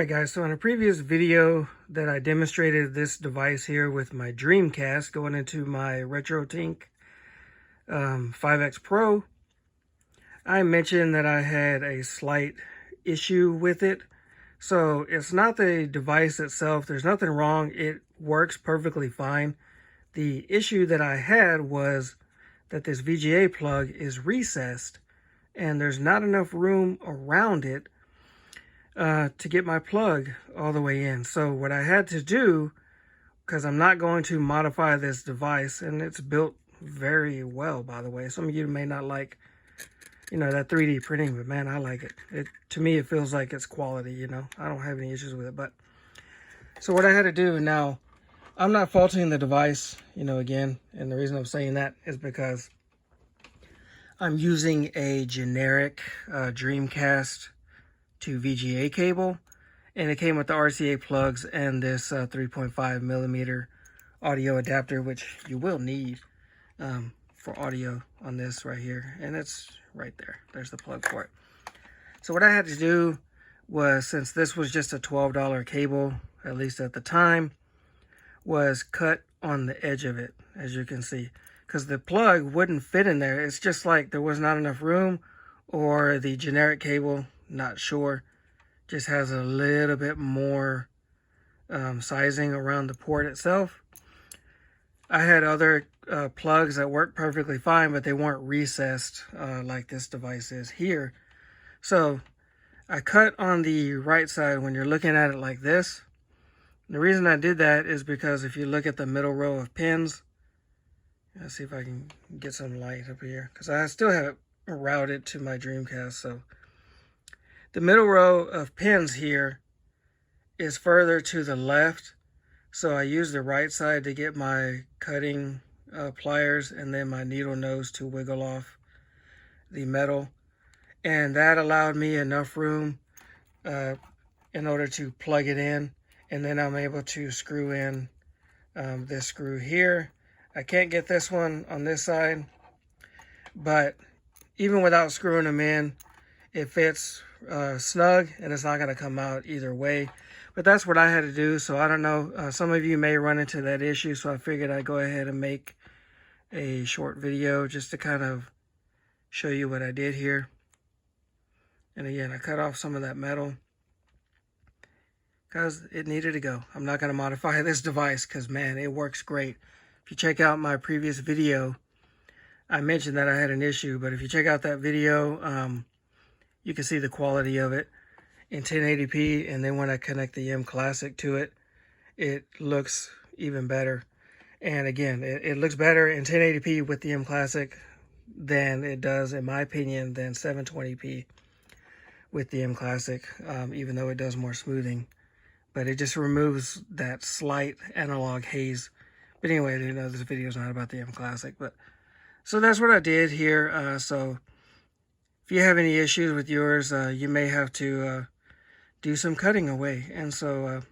Alright guys, so in a previous video that I demonstrated this device here with my Dreamcast going into my RetroTink 5X Pro, I mentioned that I had a slight issue with it. So it's not the device itself, there's nothing wrong, it works perfectly fine. The issue that I had was that this VGA plug is recessed and there's not enough room around it to get my plug all the way in. So what I had to do, because I'm not going to modify this device, and it's built very well, by the way. Some of you may not like, that 3D printing, but man, I like it. To me, it feels like it's quality, I don't have any issues with it. But so what I had to do now, I'm not faulting the device, again, and the reason I'm saying that is because I'm using a generic Dreamcast to VGA cable, and it came with the RCA plugs and this 3.5 millimeter audio adapter, which you will need for audio on this right here, and it's right there. There's the plug for it. So what I had to do was, since this was just a $12 cable, at least at the time, was cut on the edge of it, as you can see, because the plug wouldn't fit in there. It's just like there was not enough room, or the generic cable, not sure, just has a little bit more sizing around the port itself. I had other plugs that worked perfectly fine, but they weren't recessed like this device is here. So I cut on the right side when you're looking at it like this. The reason I did that is because if you look at the middle row of pins, let's see if I can get some light up here, because I still have it routed to my Dreamcast. So the middle row of pins here is further to the left, so I use the right side to get my cutting pliers and then my needle nose to wiggle off the metal, and that allowed me enough room in order to plug it in, and then I'm able to screw in this screw here. I can't get this one on this side, but even without screwing them in, it fits snug, and it's not going to come out either way. But that's what I had to do. So I don't know, some of you may run into that issue, so I figured I'd go ahead and make a short video just to kind of show you what I did here. And again, I cut off some of that metal because it needed to go. I'm not going to modify this device because, man, it works great. If you check out my previous video, I mentioned that I had an issue, but if you check out that video, you can see the quality of it in 1080p, and then when I connect the M Classic to it, it looks even better. And again, it looks better in 1080p with the M Classic than it does, in my opinion, than 720p with the M Classic, even though it does more smoothing. But it just removes that slight analog haze. But anyway, this video is not about the M Classic. But so that's what I did here. So if you have any issues with yours, you may have to do some cutting away. And so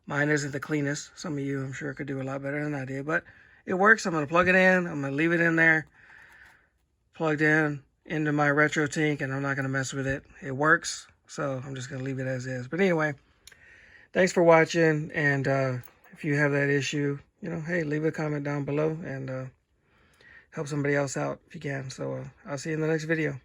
mine isn't the cleanest. Some of you, I'm sure, could do a lot better than I did. But it works. I'm going to plug it in. I'm going to leave it in there, plugged in into my RetroTink, and I'm not going to mess with it. It works. So I'm just going to leave it as is. But anyway, thanks for watching. And if you have that issue, hey, leave a comment down below and help somebody else out if you can. So I'll see you in the next video.